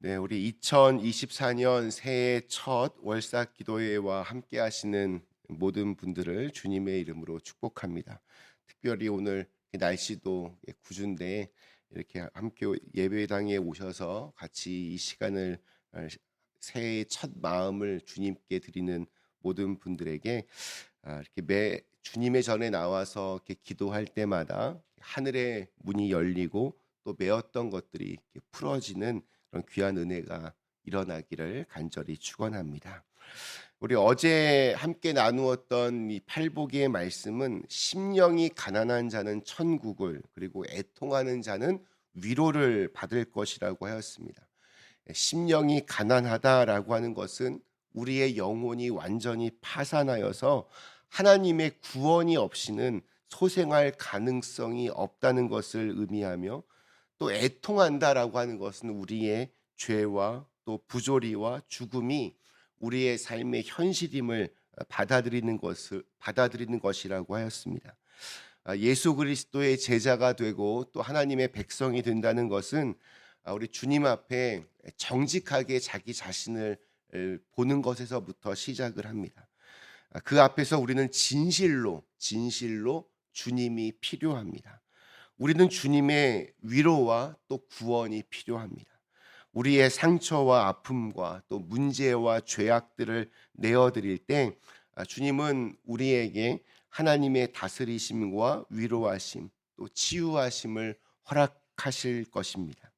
네, 우리 2024년 새해 첫 월사 기도회와 함께 하시는 모든 분들을 주님의 이름으로 축복합니다. 특별히 오늘 날씨도 굿인데 이렇게 함께 예배당에 오셔서 같이 이 시간을 새해의 첫 마음을 주님께 드리는 모든 분들에게 이렇게 매 주님의 전에 나와서 이렇게 기도할 때마다 하늘의 문이 열리고 또 메었던 것들이 이렇게 풀어지는 그런 귀한 은혜가 일어나기를 간절히 축원합니다. 우리 어제 함께 나누었던 이 팔복의 말씀은 심령이 가난한 자는 천국을 그리고 애통하는 자는 위로를 받을 것이라고 하였습니다. 심령이 가난하다라고 하는 것은 우리의 영혼이 완전히 파산하여서 하나님의 구원이 없이는 소생할 가능성이 없다는 것을 의미하며 또 애통한다라고 하는 것은 우리의 죄와 또 부조리와 죽음이 우리의 삶의 현실임을 받아들이는 것이라고 하였습니다. 예수 그리스도의 제자가 되고 또 하나님의 백성이 된다는 것은 우리 주님 앞에 정직하게 자기 자신을 보는 것에서부터 시작을 합니다. 그 앞에서 우리는 진실로 주님이 필요합니다. 우리는 주님의 위로와 또 구원이 필요합니다. 우리의 상처와 아픔과 또 문제와 죄악들을 내어드릴 때 주님은 우리에게 하나님의 다스리심과 위로하심 또 치유하심을 허락하실 것입니다.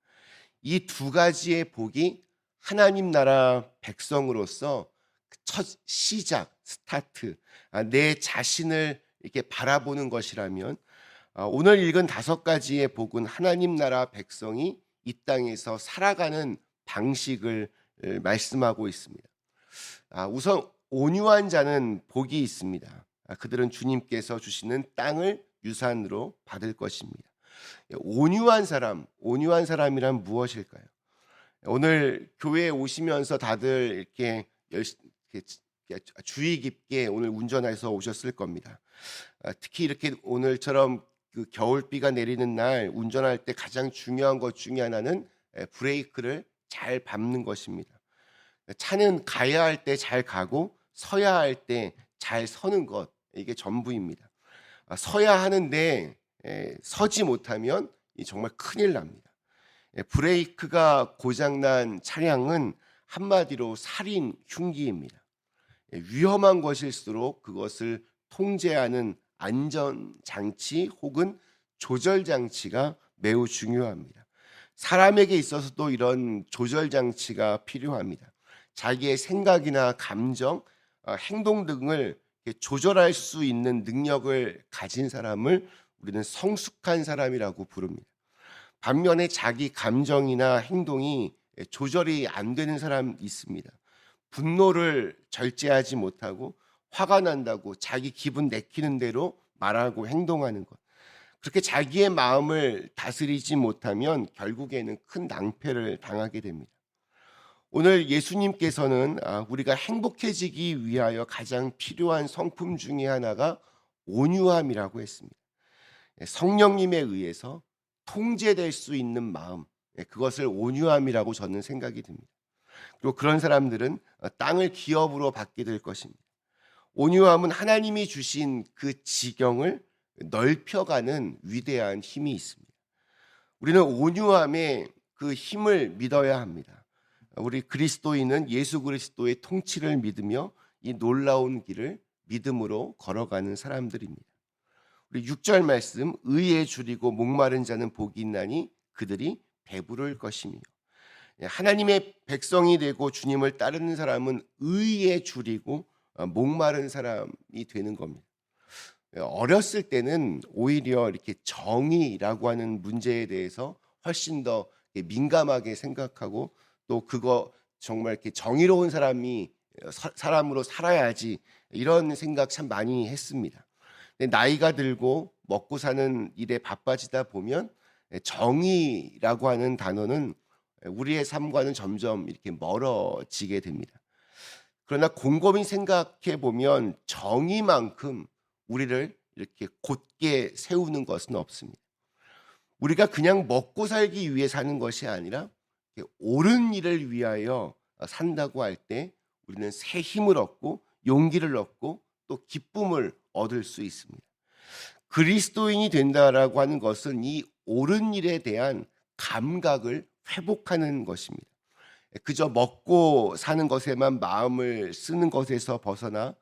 이 두 가지의 복이 하나님 나라 백성으로서 첫 시작, 스타트, 내 자신을 이렇게 바라보는 것이라면 오늘 읽은 5가지의 복은 하나님 나라 백성이 이 땅에서 살아가는 방식을 말씀하고 있습니다. 우선 온유한 자는 복이 있습니다. 그들은 주님께서 주시는 땅을 유산으로 받을 것입니다. 온유한 사람이란 무엇일까요? 오늘 교회에 오시면서 다들 이렇게 주의 깊게 오늘 운전해서 오셨을 겁니다. 특히 이렇게 오늘처럼 그 겨울비가 내리는 날 운전할 때 가장 중요한 것 중에 하나는 브레이크를 잘 밟는 것입니다. 차는 가야 할 때 잘 가고 서야 할 때 잘 서는 것, 이게 전부입니다. 서야 하는데 서지 못하면 정말 큰일 납니다. 브레이크가 고장난 차량은 한마디로 살인 흉기입니다. 위험한 것일수록 그것을 통제하는 안전장치 혹은 조절장치가 매우 중요합니다. 사람에게 있어서도 이런 조절장치가 필요합니다. 자기의 생각이나 감정, 행동 등을 조절할 수 있는 능력을 가진 사람을 우리는 성숙한 사람이라고 부릅니다. 반면에 자기 감정이나 행동이 조절이 안 되는 사람이 있습니다. 분노를 절제하지 못하고 화가 난다고 자기 기분 내키는 대로 말하고 행동하는 것. 그렇게 자기의 마음을 다스리지 못하면 결국에는 큰 낭패를 당하게 됩니다. 오늘 예수님께서는 우리가 행복해지기 위하여 가장 필요한 성품 중에 하나가 온유함이라고 했습니다. 성령님에 의해서 통제될 수 있는 마음, 그것을 온유함이라고 저는 생각이 듭니다. 그리고 그런 사람들은 땅을 기업으로 받게 될 것입니다. 온유함은 하나님이 주신 그 지경을 넓혀가는 위대한 힘이 있습니다. 우리는 온유함의 그 힘을 믿어야 합니다. 우리 그리스도인은 예수 그리스도의 통치를 믿으며 이 놀라운 길을 믿음으로 걸어가는 사람들입니다. 우리 6절 말씀, 의에 줄이고 목마른 자는 복이 있나니 그들이 배부를 것이며. 하나님의 백성이 되고 주님을 따르는 사람은 의에 줄이고 목마른 사람이 되는 겁니다. 어렸을 때는 오히려 이렇게 정의라고 하는 문제에 대해서 훨씬 더 민감하게 생각하고 또 그거 정말 이렇게 정의로운 사람으로 살아야지 이런 생각 참 많이 했습니다. 근데 나이가 들고 먹고 사는 일에 바빠지다 보면 정의라고 하는 단어는 우리의 삶과는 점점 이렇게 멀어지게 됩니다. 그러나 곰곰이 생각해 보면 정의만큼 우리를 이렇게 곧게 세우는 것은 없습니다. 우리가 그냥 먹고 살기 위해 사는 것이 아니라 옳은 일을 위하여 산다고 할 때 우리는 새 힘을 얻고 용기를 얻고 또 기쁨을 얻을 수 있습니다. 그리스도인이 된다라고 하는 것은 이 옳은 일에 대한 감각을 회복하는 것입니다. 그저 먹고 사는 것에만 마음을 쓰는 것에서 벗어나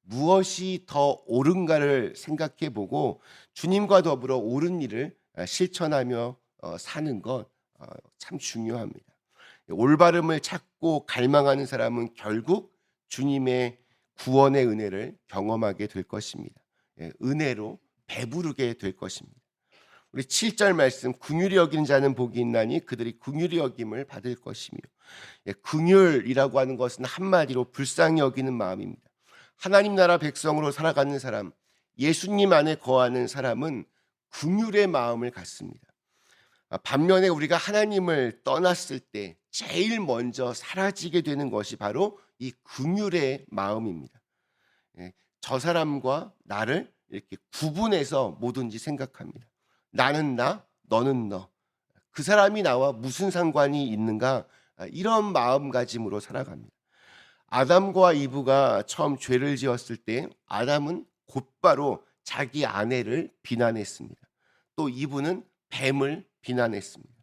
무엇이 더 옳은가를 생각해 보고 주님과 더불어 옳은 일을 실천하며 사는 것 참 중요합니다. 올바름을 찾고 갈망하는 사람은 결국 주님의 구원의 은혜를 경험하게 될 것입니다. 은혜로 배부르게 될 것입니다. 우리 7절 말씀, 긍휼히 여기는 자는 복이 있나니 그들이 긍휼히 여김을 받을 것이며, 긍휼이라고 하는 것은 한마디로 불쌍히 여기는 마음입니다. 하나님 나라 백성으로 살아가는 사람, 예수님 안에 거하는 사람은 긍휼의 마음을 갖습니다. 반면에 우리가 하나님을 떠났을 때 제일 먼저 사라지게 되는 것이 바로 이 긍휼의 마음입니다. 저 사람과 나를 이렇게 구분해서 뭐든지 생각합니다. 나는 나, 너는 너. 그 사람이 나와 무슨 상관이 있는가? 이런 마음가짐으로 살아갑니다. 아담과 이브가 처음 죄를 지었을 때 아담은 곧바로 자기 아내를 비난했습니다. 또 이브는 뱀을 비난했습니다.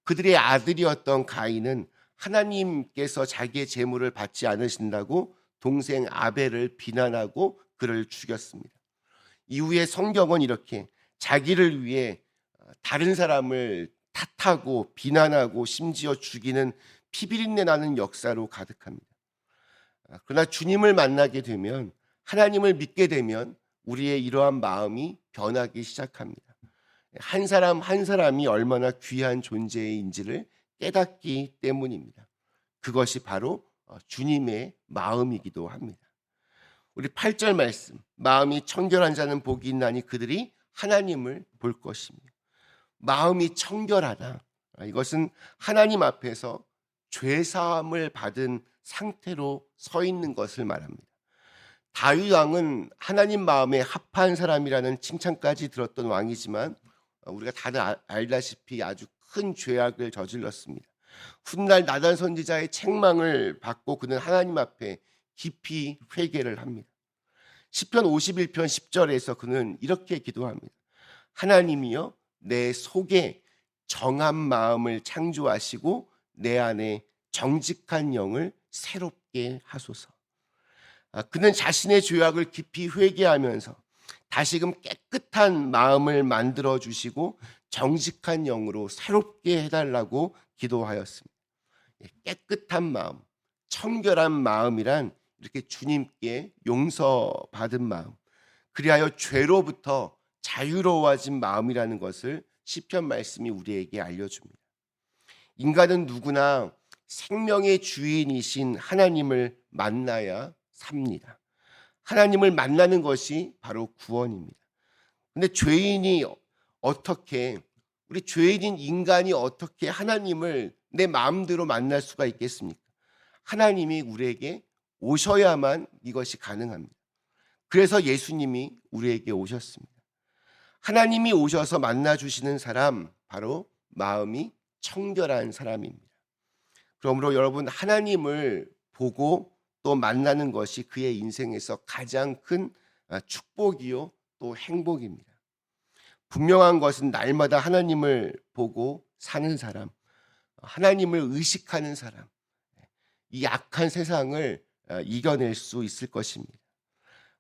그들의 아들이었던 가인은 하나님께서 자기의 재물을 받지 않으신다고 동생 아벨을 비난하고 그를 죽였습니다. 이후에 성경은 이렇게 자기를 위해 다른 사람을 탓하고 비난하고 심지어 죽이는 피비린내 나는 역사로 가득합니다. 그러나 주님을 만나게 되면, 하나님을 믿게 되면 우리의 이러한 마음이 변하기 시작합니다. 한 사람 한 사람이 얼마나 귀한 존재인지를 깨닫기 때문입니다. 그것이 바로 주님의 마음이기도 합니다. 우리 8절 말씀, 마음이 청결한 자는 복이 있나니 그들이 하나님을 볼 것이며. 마음이 청결하다, 이것은 하나님 앞에서 죄사함을 받은 상태로 서 있는 것을 말합니다. 다윗 왕은 하나님 마음에 합한 사람이라는 칭찬까지 들었던 왕이지만 우리가 다들 알다시피 아주 큰 죄악을 저질렀습니다. 훗날 나단 선지자의 책망을 받고 그는 하나님 앞에 깊이 회개를 합니다. 시편 51편 10절에서 그는 이렇게 기도합니다. 하나님이여, 내 속에 정한 마음을 창조하시고 내 안에 정직한 영을 새롭게 하소서. 그는 자신의 죄악을 깊이 회개하면서 다시금 깨끗한 마음을 만들어 주시고 정직한 영으로 새롭게 해달라고 기도하였습니다. 깨끗한 마음, 청결한 마음이란 이렇게 주님께 용서받은 마음, 그리하여 죄로부터 자유로워진 마음이라는 것을 시편 말씀이 우리에게 알려줍니다. 인간은 누구나 생명의 주인이신 하나님을 만나야 삽니다. 하나님을 만나는 것이 바로 구원입니다. 근데 우리 죄인인 인간이 어떻게 하나님을 내 마음대로 만날 수가 있겠습니까? 하나님이 우리에게 오셔야만 이것이 가능합니다. 그래서 예수님이 우리에게 오셨습니다. 하나님이 오셔서 만나주시는 사람, 바로 마음이 청결한 사람입니다. 그러므로 여러분, 하나님을 보고 또 만나는 것이 그의 인생에서 가장 큰 축복이요 또 행복입니다. 분명한 것은 날마다 하나님을 보고 사는 사람, 하나님을 의식하는 사람, 이 악한 세상을 이겨낼 수 있을 것입니다.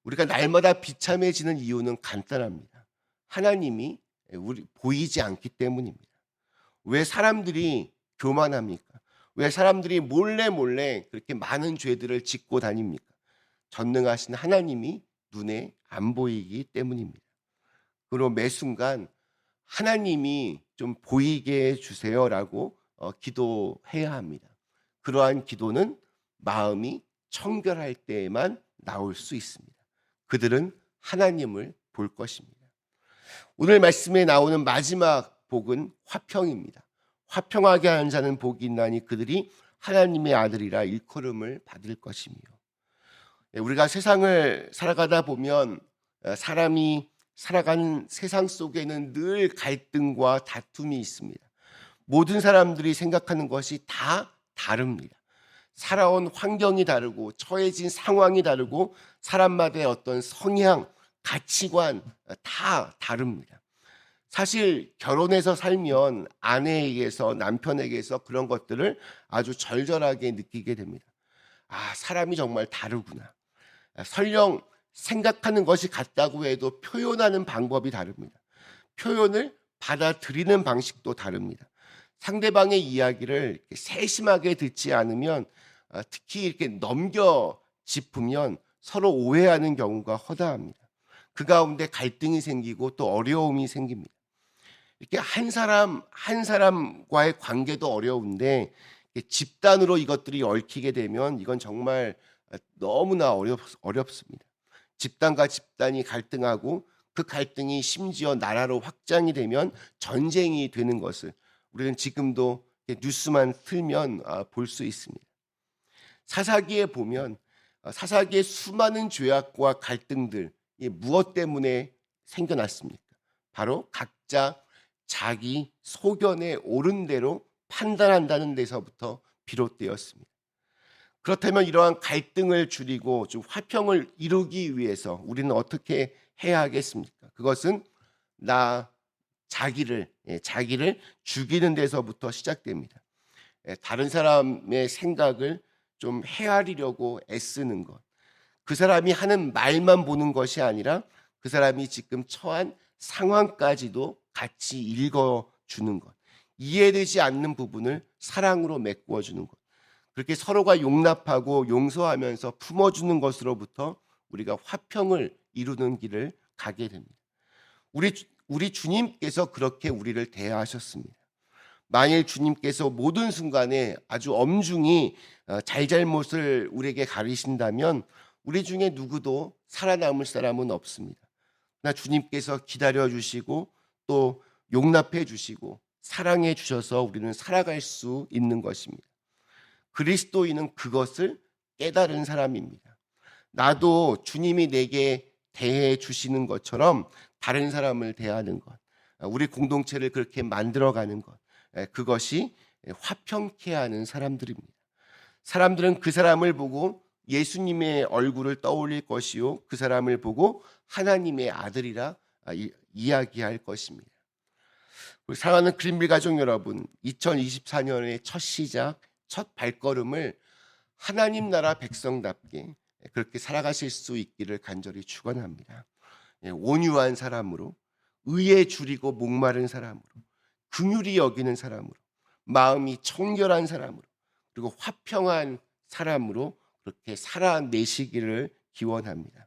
우리가 날마다 비참해지는 이유는 간단합니다. 하나님이 우리 보이지 않기 때문입니다. 왜 사람들이 교만합니까? 왜 사람들이 몰래 그렇게 많은 죄들을 짓고 다닙니까? 전능하신 하나님이 눈에 안 보이기 때문입니다. 그리고 매 순간 하나님이 좀 보이게 해주세요라고 기도해야 합니다. 그러한 기도는 마음이 청결할 때에만 나올 수 있습니다. 그들은 하나님을 볼 것입니다. 오늘 말씀에 나오는 마지막 복은 화평입니다. 화평하게 하는 자는 복이 있나니 그들이 하나님의 아들이라 일컬음을 받을 것이며. 우리가 세상을 살아가다 보면 사람이 살아가는 세상 속에는 늘 갈등과 다툼이 있습니다. 모든 사람들이 생각하는 것이 다 다릅니다. 살아온 환경이 다르고 처해진 상황이 다르고 사람마다의 어떤 성향, 가치관 다 다릅니다. 사실 결혼해서 살면 아내에게서 남편에게서 그런 것들을 아주 절절하게 느끼게 됩니다. 아, 사람이 정말 다르구나. 설령 생각하는 것이 같다고 해도 표현하는 방법이 다릅니다. 표현을 받아들이는 방식도 다릅니다. 상대방의 이야기를 이렇게 세심하게 듣지 않으면 특히 이렇게 넘겨 짚으면 서로 오해하는 경우가 허다합니다. 그 가운데 갈등이 생기고 또 어려움이 생깁니다. 이렇게 한 사람 한 사람과의 관계도 어려운데 집단으로 이것들이 얽히게 되면 이건 정말 너무나 어렵습니다. 집단과 집단이 갈등하고 그 갈등이 심지어 나라로 확장이 되면 전쟁이 되는 것을 우리는 지금도 뉴스만 틀면 볼 수 있습니다. 사사기에 보면 사사기의 수많은 죄악과 갈등들 무엇 때문에 생겨났습니까? 바로 각자 자기 소견에 옳은 대로 판단한다는 데서부터 비롯되었습니다. 그렇다면 이러한 갈등을 줄이고 좀 화평을 이루기 위해서 우리는 어떻게 해야 하겠습니까? 그것은 자기를 죽이는 데서부터 시작됩니다. 다른 사람의 생각을 좀 헤아리려고 애쓰는 것. 그 사람이 하는 말만 보는 것이 아니라 그 사람이 지금 처한 상황까지도 같이 읽어주는 것. 이해되지 않는 부분을 사랑으로 메꾸어 주는 것. 그렇게 서로가 용납하고 용서하면서 품어주는 것으로부터 우리가 화평을 이루는 길을 가게 됩니다. 우리 주님께서 그렇게 우리를 대하셨습니다. 만일 주님께서 모든 순간에 아주 엄중히 잘잘못을 우리에게 가리신다면 우리 중에 누구도 살아남을 사람은 없습니다. 그러나 주님께서 기다려 주시고 또 용납해 주시고 사랑해 주셔서 우리는 살아갈 수 있는 것입니다. 그리스도인은 그것을 깨달은 사람입니다. 나도 주님이 내게 대해 주시는 것처럼 다른 사람을 대하는 것, 우리 공동체를 그렇게 만들어가는 것, 그것이 화평케 하는 사람들입니다. 사람들은 그 사람을 보고 예수님의 얼굴을 떠올릴 것이요, 그 사람을 보고 하나님의 아들이라 이야기할 것입니다. 우리 사랑하는 그린빌 가족 여러분, 2024년의 첫 시작, 첫 발걸음을 하나님 나라 백성답게 그렇게 살아가실 수 있기를 간절히 축원합니다. 온유한 사람으로, 의에 줄이고 목마른 사람으로, 긍휼히 여기는 사람으로, 마음이 청결한 사람으로, 그리고 화평한 사람으로 그렇게 살아내시기를 기원합니다.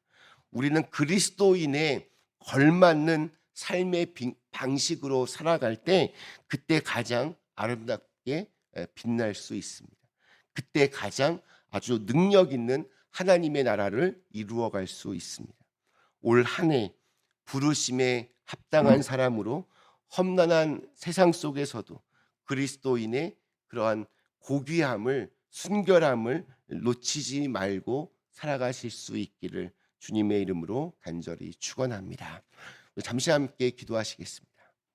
우리는 그리스도인의 걸맞는 삶의 방식으로 살아갈 때 그때 가장 아름답게 빛날 수 있습니다. 그때 가장 아주 능력 있는 하나님의 나라를 이루어갈 수 있습니다. 올 한 해 부르심에 합당한 사람으로 험난한 세상 속에서도 그리스도인의 그러한 고귀함을, 순결함을 놓치지 말고 살아가실 수 있기를 주님의 이름으로 간절히 축원합니다. 잠시 함께 기도하시겠습니다.